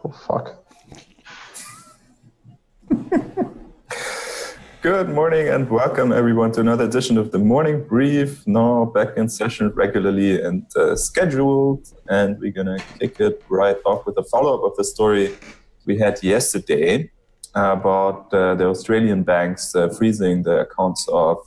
Oh, fuck. Good morning and welcome everyone to another edition of the Morning Brief. Now back in session regularly and scheduled. And we're going to kick it right off with a follow-up of the story we had yesterday about the Australian banks freezing the accounts of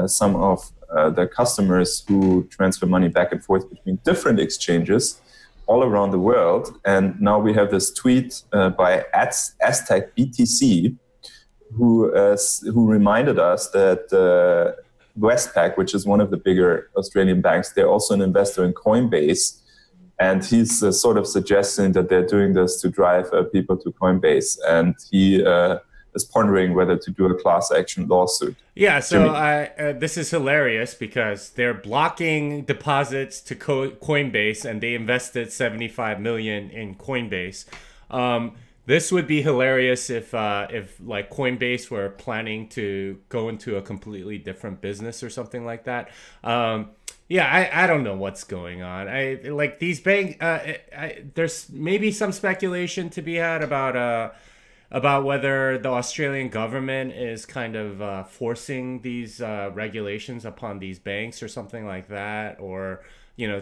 some of the customers who transfer money back and forth between different exchanges all around the world. And now we have this tweet by Aztec BTC, who reminded us that Westpac, which is one of the bigger Australian banks, they're also an investor in Coinbase. And he's sort of suggesting that they're doing this to drive people to Coinbase. And he is pondering whether to do a class action lawsuit. Yeah, so this is hilarious because they're blocking deposits to Coinbase, and they invested $75 million in Coinbase. This would be hilarious if like Coinbase were planning to go into a completely different business or something like that. Yeah, I don't know what's going on. Like these banks. There's maybe some speculation to be had about whether the Australian government is kind of forcing these regulations upon these banks or something like that, or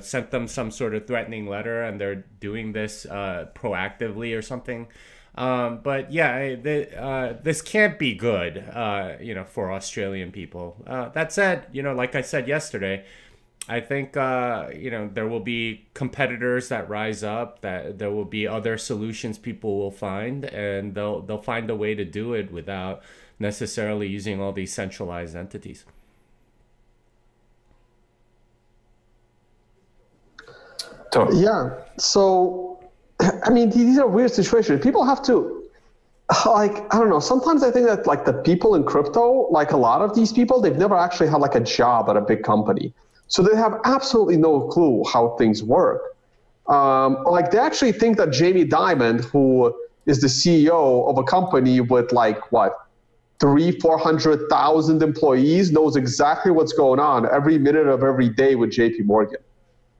sent them some sort of threatening letter and they're doing this proactively or something. But yeah, this can't be good, for Australian people. That said, like I said yesterday, I think, there will be competitors that rise up, that there will be other solutions people will find, and they'll find a way to do it without necessarily using all these centralized entities. Yeah. So, I mean, these are weird situations. People have to, I don't know. Sometimes I think that like the people in crypto, like a lot of these people, they've never actually had like a job at a big company. So they have absolutely no clue how things work. Like they actually think that Jamie Dimon, who is the CEO of a company with like what, 400,000 employees, knows exactly what's going on every minute of every day with JP Morgan.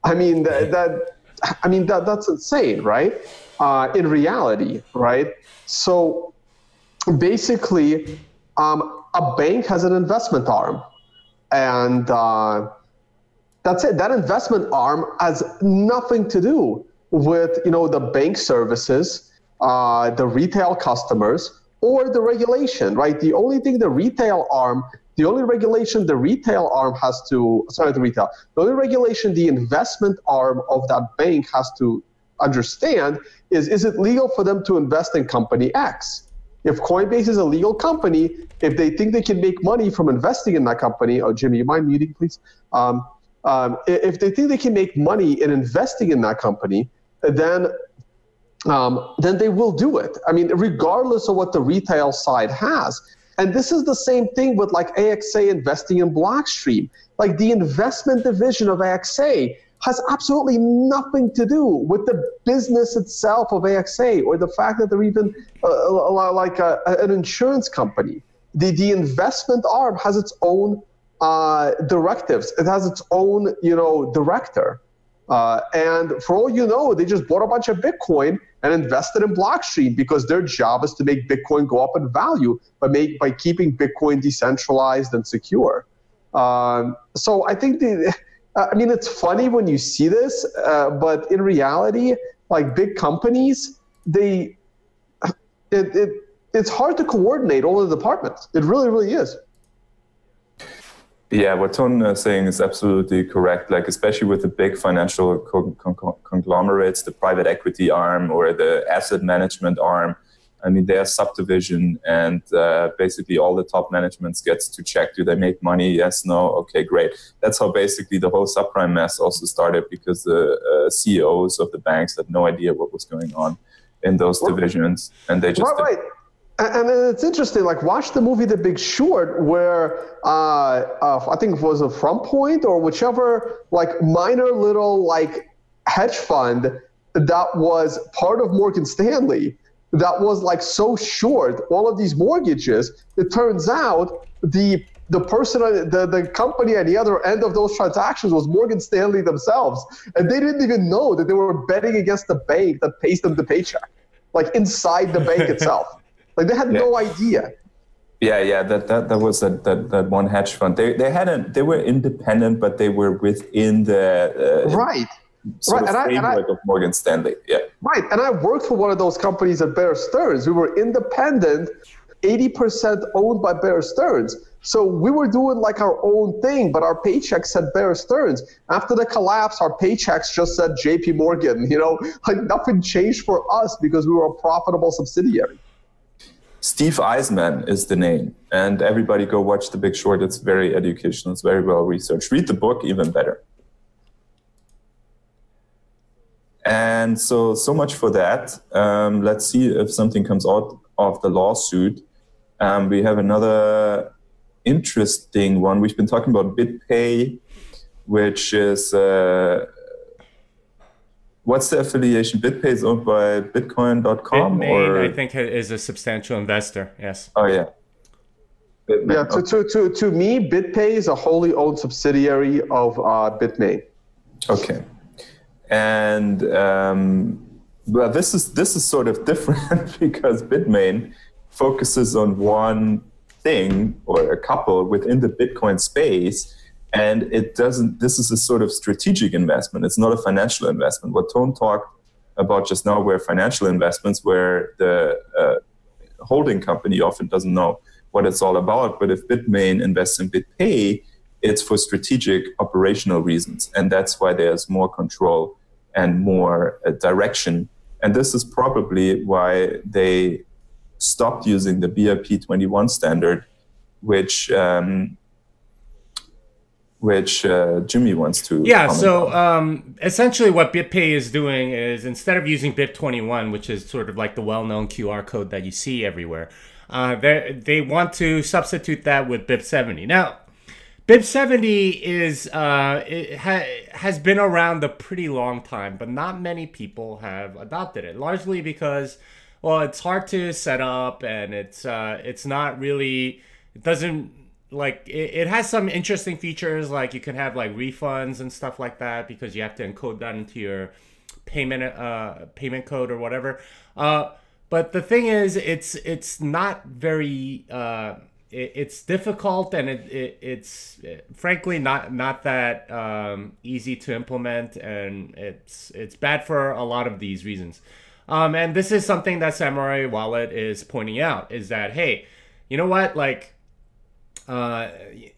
I mean, that's insane, right? In reality, right? So basically, a bank has an investment arm, and that's it. That investment arm has nothing to do with the bank services, the retail customers, or the regulation, right? The only thing the only regulation the investment arm of that bank has to understand is it legal for them to invest in company X? If Coinbase is a legal company, if they think they can make money from investing in that company, oh, Jimmy, you mind muting, please? If they think they can make money in investing in that company, then they will do it. I mean, regardless of what the retail side has. And this is the same thing with like AXA investing in Blockstream. Like the investment division of AXA has absolutely nothing to do with the business itself of AXA or the fact that they're even like an insurance company. The investment arm has its own directives. It has its own, director. And for all you know, they just bought a bunch of Bitcoin and invested in Blockstream because their job is to make Bitcoin go up in value by keeping Bitcoin decentralized and secure. So I think it's funny when you see this, but in reality, like big companies, it's hard to coordinate all the departments. It really, really is. Yeah, what Ton is saying is absolutely correct. Like, especially with the big financial conglomerates, the private equity arm or the asset management arm. I mean, they're a subdivision, and basically all the top managements gets to check: do they make money? Yes, no, okay, great. That's how basically the whole subprime mess also started, because the CEOs of the banks had no idea what was going on in those divisions, and they just right. And it's interesting, like watch the movie The Big Short, where I think it was a Front Point or whichever like minor little like hedge fund that was part of Morgan Stanley that was like so short all of these mortgages. It turns out the person, the company at the other end of those transactions was Morgan Stanley themselves, and they didn't even know that they were betting against the bank that pays them the paycheck. like inside the bank itself. Like they had no idea. Yeah. That was that one hedge fund. They were independent, but they were within the sort of framework of Morgan Stanley. Yeah. Right. And I worked for one of those companies at Bear Stearns. We were independent, 80% owned by Bear Stearns. So we were doing like our own thing, but our paychecks said Bear Stearns. After the collapse, our paychecks just said JP Morgan. Like nothing changed for us because we were a profitable subsidiary. Steve Eisman is the name. And everybody go watch The Big Short. It's very educational. It's very well researched. Read the book, even better. And so much for that. Let's see if something comes out of the lawsuit. We have another interesting one. We've been talking about BitPay, which is, what's the affiliation? BitPay is owned by Bitcoin.com? BitMain, I think, is a substantial investor, yes. Oh, yeah. Yeah, to me, BitPay is a wholly owned subsidiary of BitMain. Okay. And well, this is sort of different because BitMain focuses on one thing or a couple within the Bitcoin space, and it doesn't. This is a sort of strategic investment. It's not a financial investment. What Tone talked about just now were financial investments, where the holding company often doesn't know what it's all about. But if BitMain invests in BitPay, it's for strategic operational reasons, and that's why there's more control and more direction. And this is probably why they stopped using the BRP-21 standard, which Jimmy wants to comment on. Essentially what BitPay is doing is, instead of using BIP21, which is sort of like the well-known QR code that you see everywhere, they want to substitute that with BIP70. Now, BIP70 has been around a pretty long time, but not many people have adopted it, largely because, well, it's hard to set up, and it's not really, it doesn't, like, it has some interesting features, like you can have like refunds and stuff like that because you have to encode that into your payment code or whatever. But the thing is, it's not very it's difficult, and it's frankly not that easy to implement, and it's bad for a lot of these reasons. And this is something that Samurai Wallet is pointing out, is that, hey, you know what, like,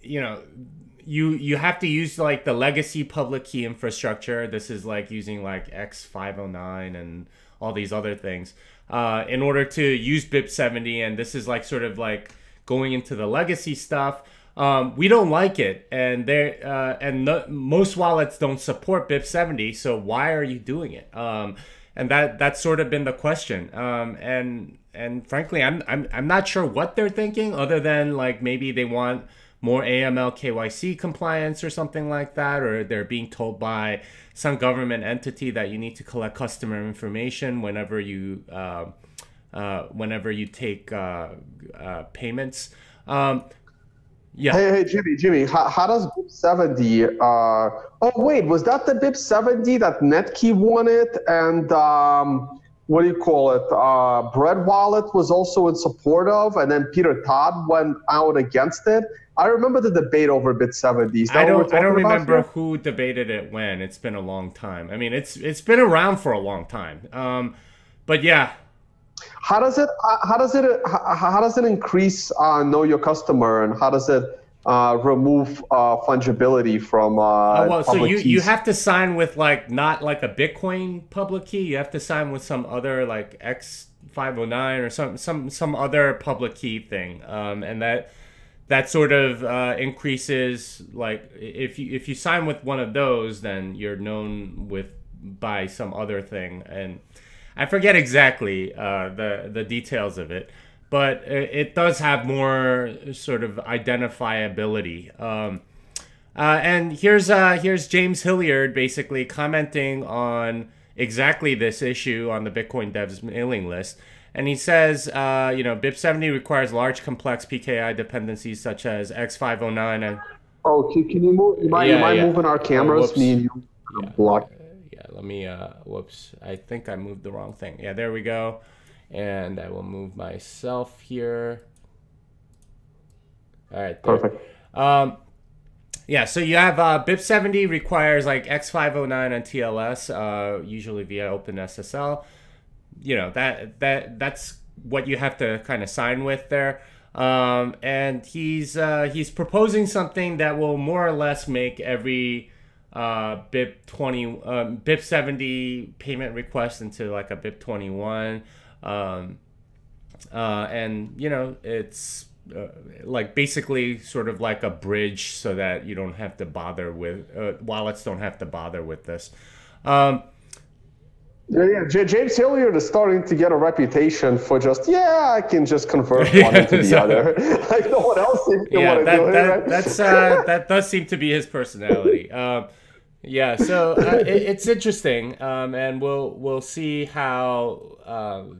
you have to use like the legacy public key infrastructure. This is like using like X509 and all these other things in order to use BIP70, and this is like sort of like going into the legacy stuff. We don't like it, and most wallets don't support BIP70, so why are you doing it? And that's sort of been the question. And frankly, I'm not sure what they're thinking, other than like maybe they want more AML KYC compliance or something like that, or they're being told by some government entity that you need to collect customer information whenever you take payments. Yeah. Hey, Jimmy. How does BIP70? Oh wait, was that the BIP70 that Netkey wanted, and what do you call it? Bread Wallet was also in support of, and then Peter Todd went out against it. I remember the debate over BIP70s. I don't remember who debated it when. It's been a long time. I mean, it's been around for a long time. But yeah. How does it increase know your customer, and how does it remove fungibility from so you have to sign with like not like a Bitcoin public key. You have to sign with some other like X509 or some other public key thing, and that sort of increases, like if you sign with one of those, then you're known by some other thing, and I forget exactly the details of it, but it does have more sort of identifiability. And here's James Hilliard basically commenting on exactly this issue on the Bitcoin devs mailing list. And he says, BIP70 requires large, complex PKI dependencies such as X509 and... Oh, can you move? You mind moving our cameras? Me and you block. Yeah, let me, whoops. I think I moved the wrong thing. Yeah, there we go. And I will move myself here. All right. There. Perfect. Yeah, so you have BIP70 requires like X509 on TLS, usually via OpenSSL. You know, that's what you have to kind of sign with there. And he's proposing something that will more or less make every BIP70 payment request into like a BIP21. And you know, it's like basically sort of like a bridge so that you don't have to bother with wallets don't have to bother with this. James Hilliard is starting to get a reputation for just, I can just convert one into the other. Like no one else seems to want to do it, right? That does seem to be his personality. So it's interesting, and we'll see how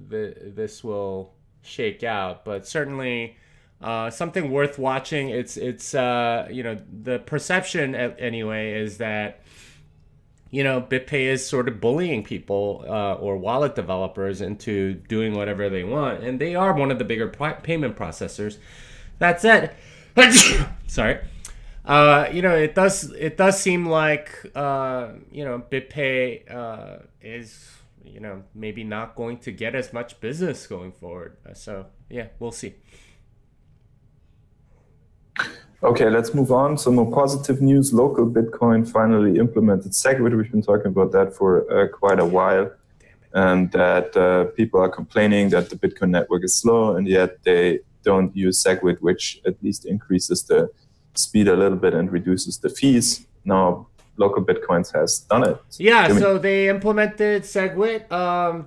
this will shake out. But certainly something worth watching. It's you know, the perception anyway is that, you know, BitPay is sort of bullying people or wallet developers into doing whatever they want, and they are one of the bigger payment processors. That said, sorry, you know, it does seem like you know, BitPay is, you know, maybe not going to get as much business going forward. So yeah, we'll see. Okay, let's move on. Some more positive news. Local Bitcoin finally implemented Segwit. We've been talking about that for quite a while. And that people are complaining that the Bitcoin network is slow, and yet they don't use Segwit, which at least increases the speed a little bit and reduces the fees. Now, Local Bitcoins has done it. Yeah, so they implemented Segwit.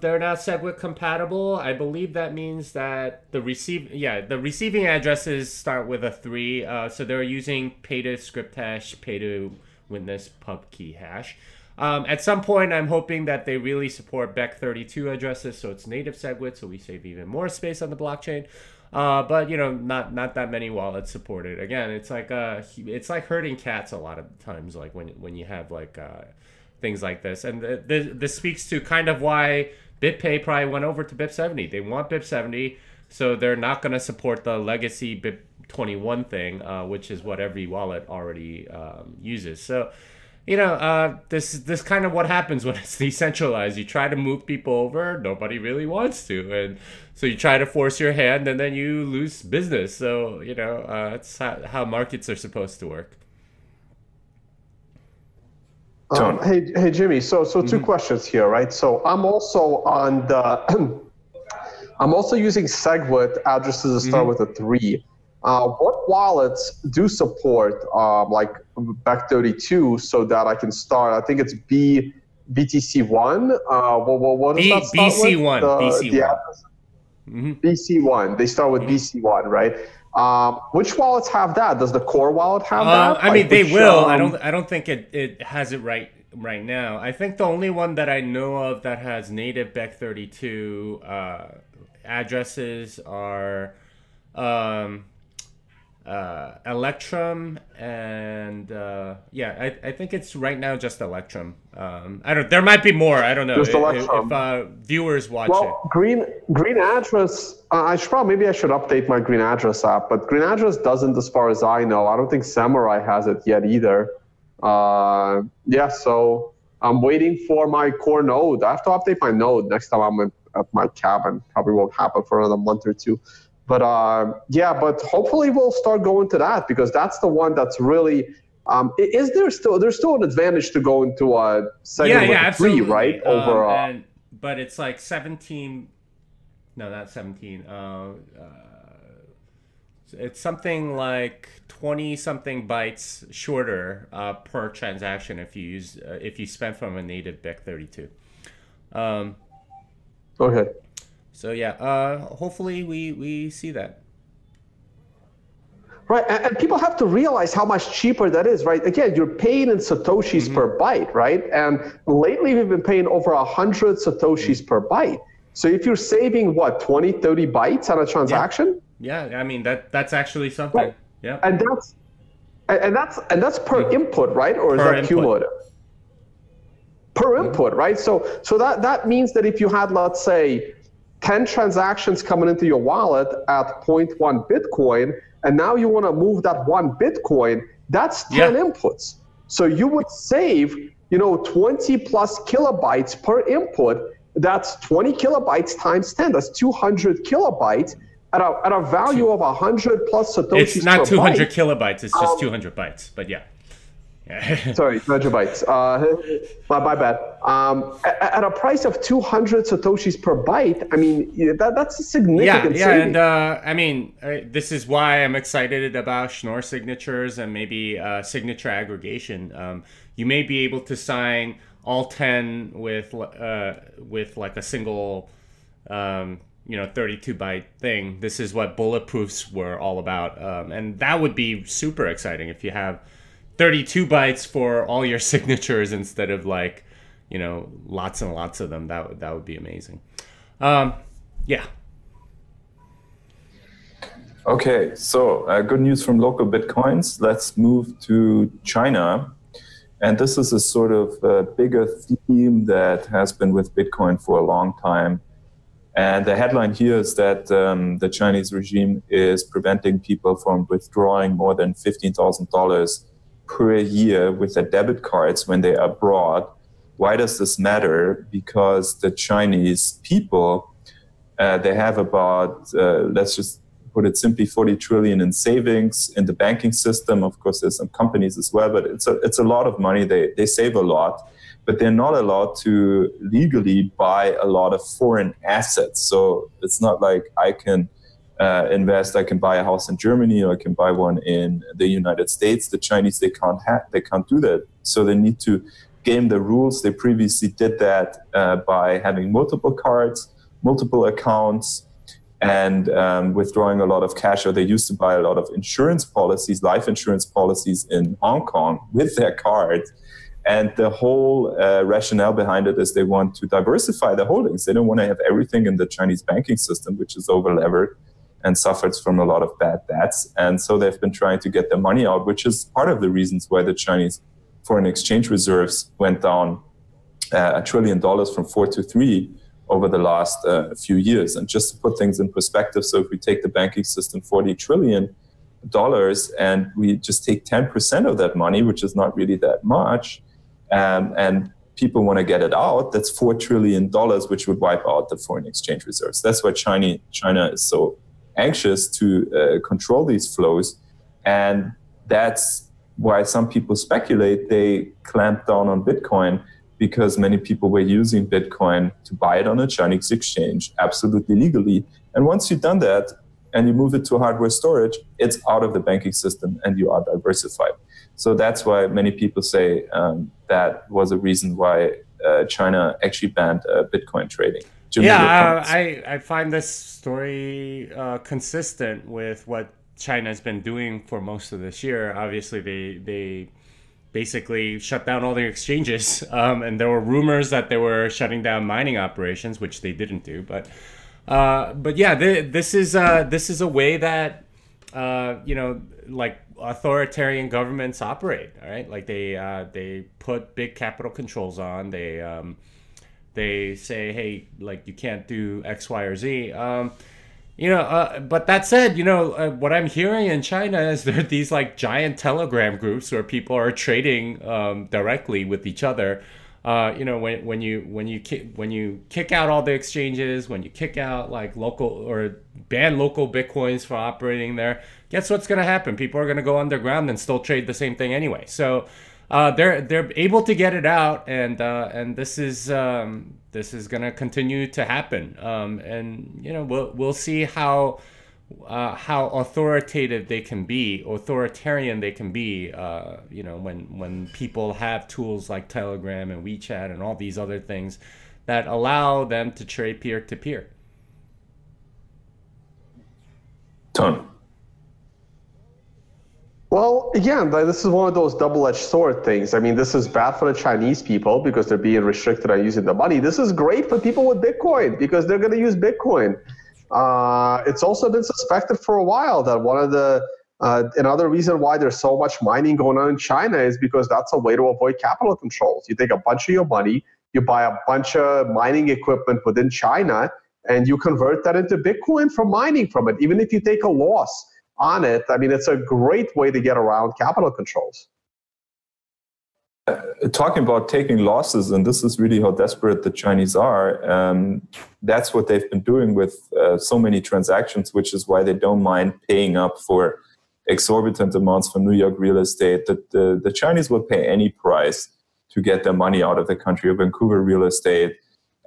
They're now Segwit compatible. I believe that means that the receiving addresses start with a 3. So they're using pay to script hash, pay to witness pub key hash. At some point, I'm hoping that they really support BEC32 addresses, so it's native Segwit, so we save even more space on the blockchain. But you know, not that many wallets supported. Again, it's like herding cats a lot of times, like when you have like things like this. And this speaks to kind of why BitPay probably went over to BIP70. They want BIP70, so they're not going to support the legacy BIP21 thing, which is what every wallet already uses. So, you know, this kind of what happens when it's decentralized. You try to move people over, nobody really wants to, and so you try to force your hand, and then you lose business. So, you know, that's how markets are supposed to work. Hey Jimmy. So two questions here, right? So I'm also on the I'm also using Segwit addresses that start with a 3. What wallets do support like BEC32 so that I can start? I think it's BTC1. What does that start BC1. with? BC1. They start with BC1, right? Which wallets have that? Does the core wallet have that? I mean, they will. I don't think it has it right now. I think the only one that I know of that has native BEC32 addresses are Electrum and I think it's right now just Electrum. There might be more. I don't know if viewers watch it. Green address. I should update my green address app, but green address doesn't, as far as I know. I don't think Samurai has it yet either. So I'm waiting for my core node. I have to update my node next time I'm at my cabin. Probably won't happen for another month or two. But but hopefully we'll start going to that, because that's the one that's really. There's still an advantage to go into a Segwit with 3, right? But it's like 17. No, not 17. It's something like 20-something bytes shorter per transaction if you spend from a native BEC32. Okay. So hopefully we see that. Right, and people have to realize how much cheaper that is, right? Again, you're paying in Satoshis per byte, right? And lately we've been paying over 100 Satoshis per byte. So if you're saving, 20, 30 bytes on a transaction? Yeah, I mean, that's actually something. Right. Yeah. And that's per input, right? Or is that cumulative? Per input, right? So that means that if you had, let's say, 10 transactions coming into your wallet at 0.1 Bitcoin, and now you want to move that 1 Bitcoin, that's 10 inputs. So you would save, 20 plus kilobytes per input. That's 20 kilobytes times 10. That's 200 kilobytes at a value of 100 plus Satoshis. It's not per 200 byte. kilobytes. It's just 200 bytes. But yeah. Sorry, 200 bytes. My bad. At a price of 200 Satoshis per byte, I mean, that's a significant saving. And this is why I'm excited about Schnorr signatures and maybe signature aggregation. You may be able to sign all 10 with like a single 32 byte thing. This is what bulletproofs were all about, and that would be super exciting if you have 32 bytes for all your signatures instead of like lots and lots of them. That would be amazing. Yeah. Okay, so good news from local Bitcoins. Let's move to China. And this is a sort of bigger theme that has been with Bitcoin for a long time. And the headline here is that the Chinese regime is preventing people from withdrawing more than $15,000 per year with their debit cards when they are abroad. Why does this matter? Because the Chinese people, they have about, let's just put it simply, 40 trillion in savings in the banking system. Of course, there's some companies as well, but it's a lot of money. They save a lot, but they're not allowed to legally buy a lot of foreign assets. So it's not like I can invest, I can buy a house in Germany or I can buy one in the United States. The Chinese, they can't do that. So they need to game the rules. They previously did that by having multiple cards, multiple accounts, and withdrawing a lot of cash, or they used to buy a lot of insurance policies, life insurance policies in Hong Kong with their cards. And the whole rationale behind it is they want to diversify their holdings. They don't want to have everything in the Chinese banking system, which is over-levered and suffers from a lot of bad debts. And so they've been trying to get their money out, which is part of the reasons why the Chinese foreign exchange reserves went down $1 trillion from 4 to 3 over the last few years. And just to put things in perspective, so if we take the banking system $40 trillion and we just take 10% of that money, which is not really that much, and people want to get it out, that's $4 trillion, which would wipe out the foreign exchange reserves. That's why China is so anxious to control these flows. And that's why some people speculate they clamped down on Bitcoin, because many people were using Bitcoin to buy it on a Chinese exchange absolutely legally. And once you've done that and you move it to hardware storage, it's out of the banking system and you are diversified. So that's why many people say that was a reason why China actually banned Bitcoin trading. Jimmy, I find this story consistent with what China's been doing for most of this year. Obviously, they basically shut down all their exchanges, and there were rumors that they were shutting down mining operations, which they didn't do. But yeah, this is a way that like authoritarian governments operate. All right, like they put big capital controls on. They say, hey, like you can't do X, Y, or Z. But that said, what I'm hearing in China is there are these like giant Telegram groups where people are trading directly with each other. When you kick out all the exchanges, when you kick out like local or ban local Bitcoins for operating there, guess what's going to happen? People are going to go underground and still trade the same thing anyway. So they're able to get it out, and this is going to continue to happen. And we'll see how authoritarian they can be, when people have tools like Telegram and WeChat and all these other things that allow them to trade peer to peer. Ton. Well, again, this is one of those double-edged sword things. I mean, this is bad for the Chinese people because they're being restricted on using the money. This is great for people with Bitcoin because they're going to use Bitcoin. It's also been suspected for a while that one of the another reason why there's so much mining going on in China is because that's a way to avoid capital controls. You take a bunch of your money, you buy a bunch of mining equipment within China, and you convert that into Bitcoin from mining from it. Even if you take a loss on it, I mean, it's a great way to get around capital controls. Talking about taking losses, and this is really how desperate the Chinese are, that's what they've been doing with so many transactions, which is why they don't mind paying up for exorbitant amounts for New York real estate. The Chinese will pay any price to get their money out of the country, or Vancouver real estate.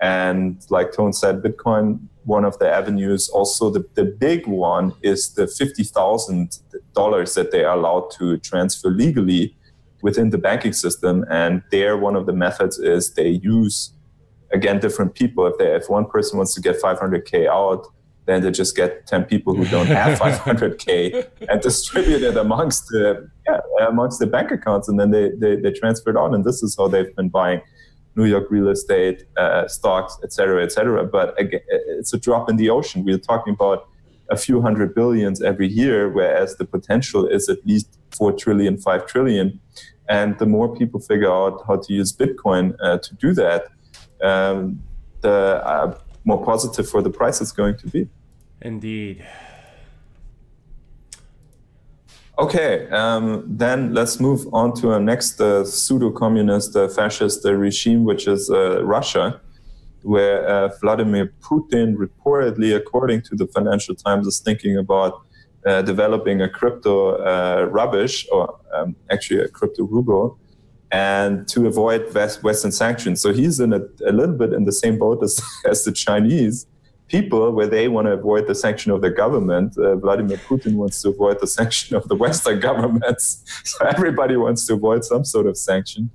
And like Tone said, Bitcoin, one of the avenues. Also, the big one is the $50,000 that they are allowed to transfer legally within the banking system. And there, one of the methods is they use, again, different people. If one person wants to get 500K out, then they just get 10 people who don't have 500K and distribute it amongst the bank accounts, and then they transfer it on. And this is how they've been buying New York real estate, stocks, et cetera, et cetera. But again, it's a drop in the ocean. We're talking about a few hundred billions every year, whereas the potential is at least 4 trillion, 5 trillion. And the more people figure out how to use Bitcoin to do that, the more positive for the price it's going to be. Indeed. Okay, then let's move on to our next pseudo-communist fascist regime, which is Russia, where Vladimir Putin reportedly, according to the Financial Times, is thinking about developing a crypto rubbish, or actually a crypto ruble, and to avoid Western sanctions. So he's in a little bit in the same boat as the Chinese people, where they want to avoid the sanction of the government. Vladimir Putin wants to avoid the sanction of the Western governments. So everybody wants to avoid some sort of sanction.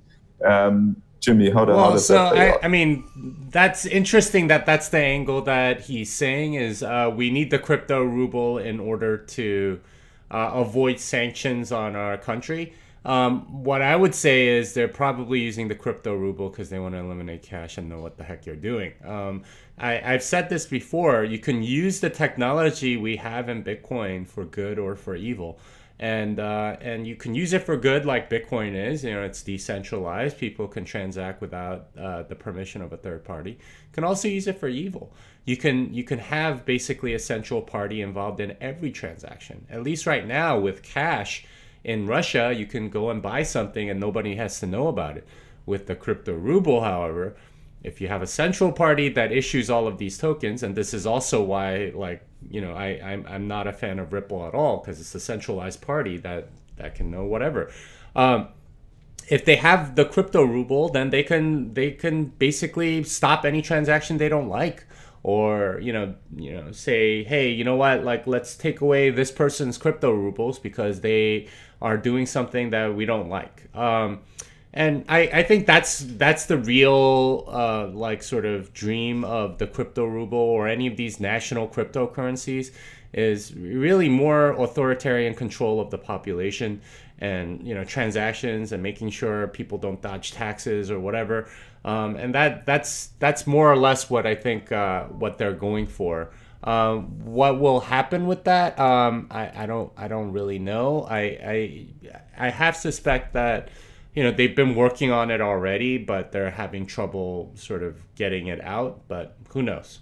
Jimmy, how does that play out? I mean, that's interesting that that's the angle that he's saying is we need the crypto ruble in order to avoid sanctions on our country. What I would say is they're probably using the crypto ruble because they want to eliminate cash and know what the heck you're doing. I've said this before. You can use the technology we have in Bitcoin for good or for evil. And you can use it for good, like Bitcoin is. You know, it's decentralized. People can transact without the permission of a third party. You can also use it for evil. You can have basically a central party involved in every transaction. At least right now with cash in Russia, you can go and buy something and nobody has to know about it. With the crypto ruble, however, if you have a central party that issues all of these tokens, and this is also why, like, you know, I'm not a fan of Ripple at all, because it's a centralized party that can know whatever. If they have the crypto ruble, then they can basically stop any transaction they don't like, or you know say, hey, you know what, like, let's take away this person's crypto rubles because they are doing something that we don't like. And I think that's the real like sort of dream of the crypto ruble or any of these national cryptocurrencies, is really more authoritarian control of the population and, you know, transactions and making sure people don't dodge taxes or whatever. And that's more or less what I think what they're going for. What will happen with that? I don't really know. I have suspect that, you know, they've been working on it already, but they're having trouble sort of getting it out, but who knows?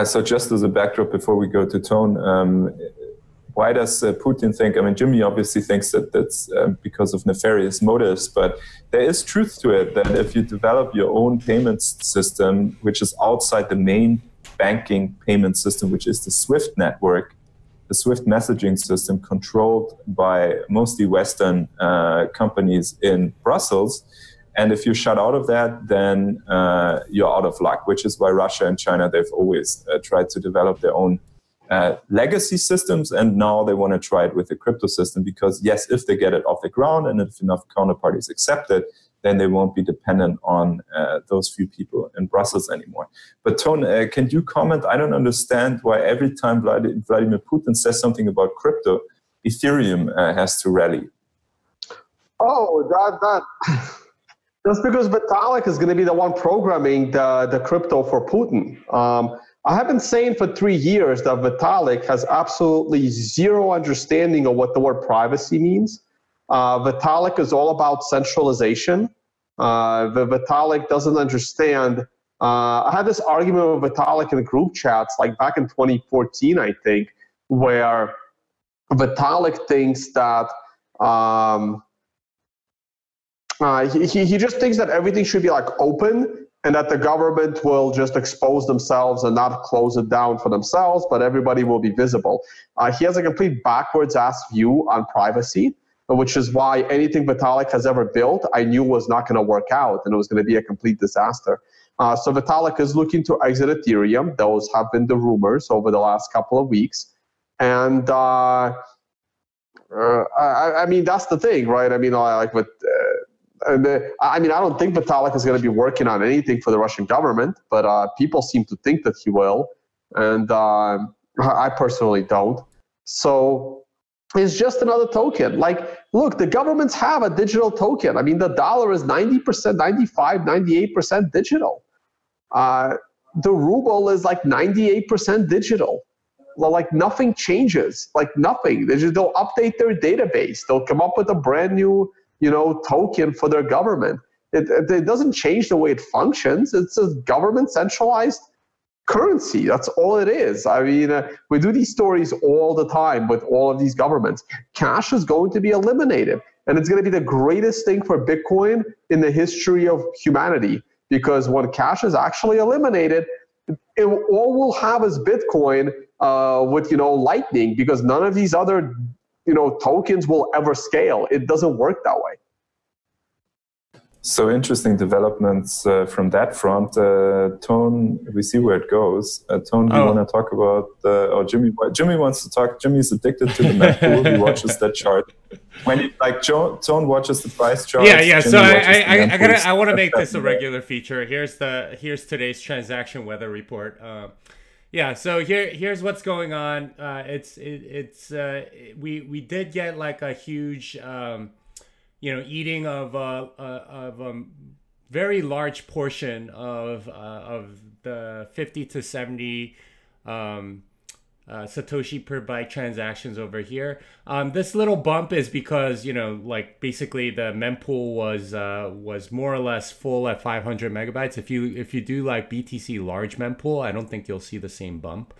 So just as a backdrop before we go to Tone, why does Putin think, I mean, Jimmy obviously thinks that that's because of nefarious motives, but there is truth to it, that if you develop your own payments system, which is outside the main banking payment system, which is the SWIFT network, the SWIFT messaging system controlled by mostly Western companies in Brussels. And if you're shut out of that, then you're out of luck, which is why Russia and China, they've always tried to develop their own legacy systems. And now they want to try it with the crypto system because, yes, if they get it off the ground and if enough counterparties accept it, then they won't be dependent on those few people in Brussels anymore. But Tone, can you comment? I don't understand why every time Vladimir Putin says something about crypto, Ethereum has to rally. Oh, that's because Vitalik is going to be the one programming the crypto for Putin. I have been saying for 3 years that Vitalik has absolutely zero understanding of what the word privacy means. Vitalik is all about centralization. Vitalik doesn't understand I had this argument with Vitalik in the group chats, like back in 2014, I think, where Vitalik thinks that he just thinks that everything should be like open and that the government will just expose themselves and not close it down for themselves, but everybody will be visible. He has a complete backwards-ass view on privacy, which is why anything Vitalik has ever built, I knew was not going to work out and it was going to be a complete disaster. So Vitalik is looking to exit Ethereum. Those have been the rumors over the last couple of weeks. And I mean, that's the thing, right? I mean, I don't think Vitalik is going to be working on anything for the Russian government, but people seem to think that he will. And I personally don't. So it's just another token. Like, look, the governments have a digital token. I mean, the dollar is 90%, 95, 98% digital. The ruble is like 98% digital. Like nothing changes, like nothing. They'll update their database. They'll come up with a brand new, token for their government. It doesn't change the way it functions. It's a government centralized currency. That's all it is. I mean, we do these stories all the time with all of these governments. Cash is going to be eliminated, and it's going to be the greatest thing for Bitcoin in the history of humanity, because when cash is actually eliminated, all we'll have is Bitcoin with Lightning, because none of these other tokens will ever scale. It doesn't work that way. So interesting developments from that front. Tone, we see where it goes. Tone, do you want to talk about? Jimmy wants to talk. Jimmy's addicted to the mempool. He watches that chart. When Tone watches the price chart. Yeah. So I want to make this a regular feature. Here's today's transaction weather report. So here's what's going on. We did get like a huge eating of a very large portion of the 50 to 70 Satoshi per byte transactions over here. This little bump is because basically the mempool was more or less full at 500 megabytes. If you do like BTC large mempool, I don't think you'll see the same bump.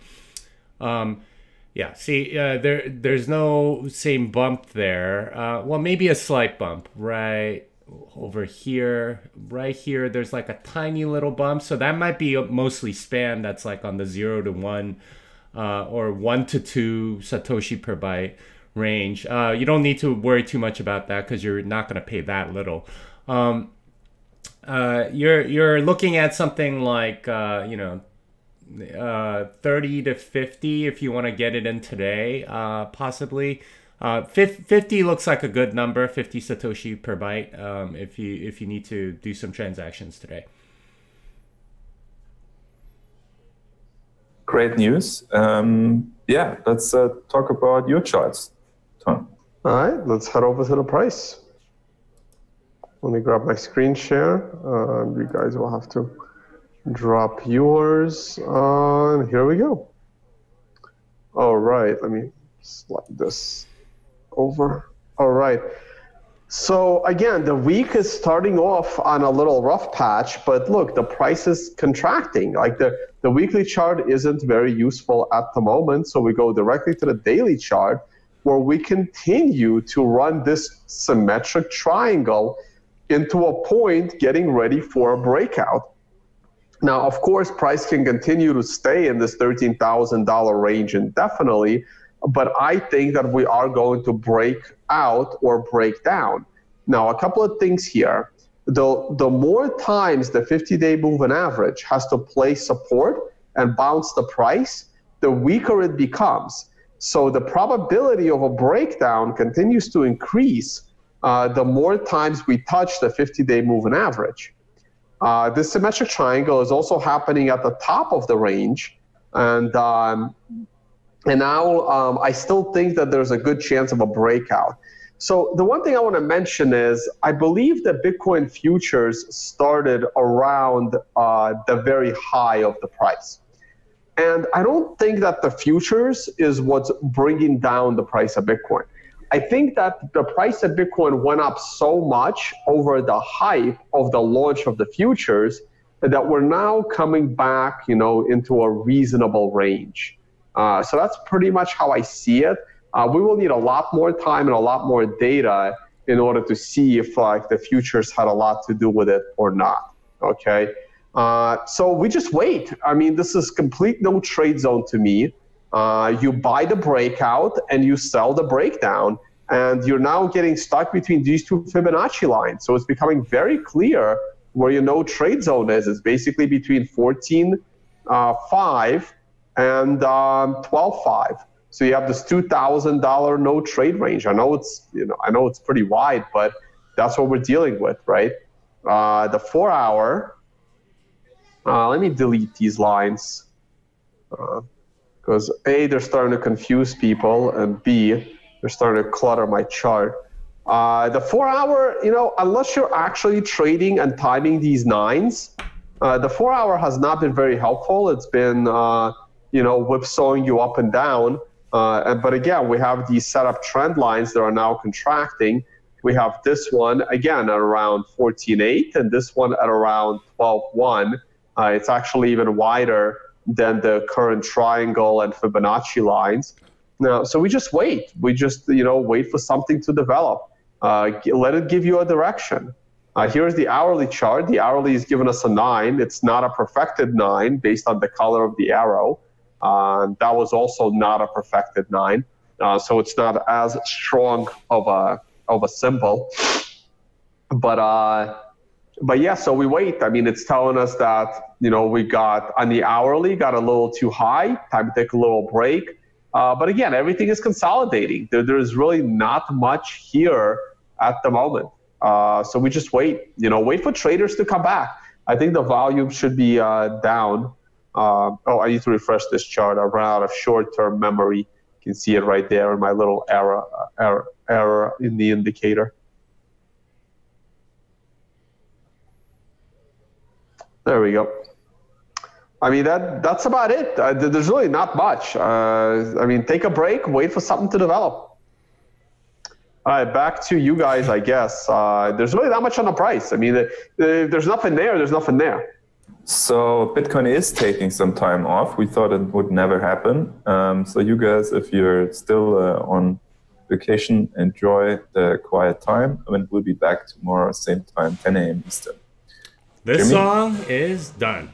There's no same bump there. Well, maybe a slight bump right over here. Right here, there's like a tiny little bump. So that might be mostly spam. That's like on the 0 to 1 or 1 to 2 Satoshi per byte range. You don't need to worry too much about that because you're not going to pay that little. You're looking at something like 30 to 50 if you want to get it in today, possibly. 50 looks like a good number, 50 Satoshi per byte, if you need to do some transactions today. Great news. Let's talk about your charts, Tom. All right, let's head over to the price. Let me grab my screen share. You guys will have to drop yours. Here we go. All right, let me slide this over. All right. So again, the week is starting off on a little rough patch, but look, the price is contracting. Like the weekly chart isn't very useful at the moment, so we go directly to the daily chart where we continue to run this symmetric triangle into a point getting ready for a breakout. Now, of course, price can continue to stay in this $13,000 range indefinitely, but I think that we are going to break out or break down. Now, a couple of things here. The more times the 50-day moving average has to play support and bounce the price, the weaker it becomes. So the probability of a breakdown continues to increase the more times we touch the 50-day moving average. This symmetric triangle is also happening at the top of the range, and now I still think that there's a good chance of a breakout. So the one thing I want to mention is I believe that Bitcoin futures started around the very high of the price. And I don't think that the futures is what's bringing down the price of Bitcoin. I think that the price of Bitcoin went up so much over the hype of the launch of the futures that we're now coming back, into a reasonable range. So that's pretty much how I see it. We will need a lot more time and a lot more data in order to see if the futures had a lot to do with it or not. Okay. So we just wait. I mean, this is complete no trade zone to me. You buy the breakout and you sell the breakdown, and you're now getting stuck between these two Fibonacci lines. So it's becoming very clear where your no trade zone is. It's basically between 14.5 and 12.5. So you have this $2,000 no trade range. I know it's pretty wide, but that's what we're dealing with, right? The 4 hour. Let me delete these lines because A, they're starting to confuse people, and B, they're starting to clutter my chart. The 4 hour, unless you're actually trading and timing these nines, the 4 hour has not been very helpful. It's been, whipsawing you up and down. But again, we have these setup trend lines that are now contracting. We have this one, again, at around 14.8, and this one at around 12.1. It's actually even wider than the current triangle and Fibonacci lines. Now, so we just wait. We just, wait for something to develop. Let it give you a direction. Here's the hourly chart. The hourly is giving us a 9. It's not a perfected 9 based on the color of the arrow. That was also not a perfected 9. So it's not as strong of a symbol. But yeah, so we wait. I mean, it's telling us that, we got on the hourly, got a little too high, time to take a little break. But again, everything is consolidating. There's really not much here at the moment. So we just wait, wait for traders to come back. I think the volume should be down. I need to refresh this chart. I ran out of short-term memory. You can see it right there in my little error in the indicator. There we go. I mean, that's about it. There's really not much. Take a break, wait for something to develop. All right, back to you guys, I guess. There's really not much on the price. I mean, there's nothing there. There's nothing there. So Bitcoin is taking some time off. We thought it would never happen. So you guys, if you're still on vacation, enjoy the quiet time. And we'll be back tomorrow, same time, 10 a.m. Eastern. This song is done.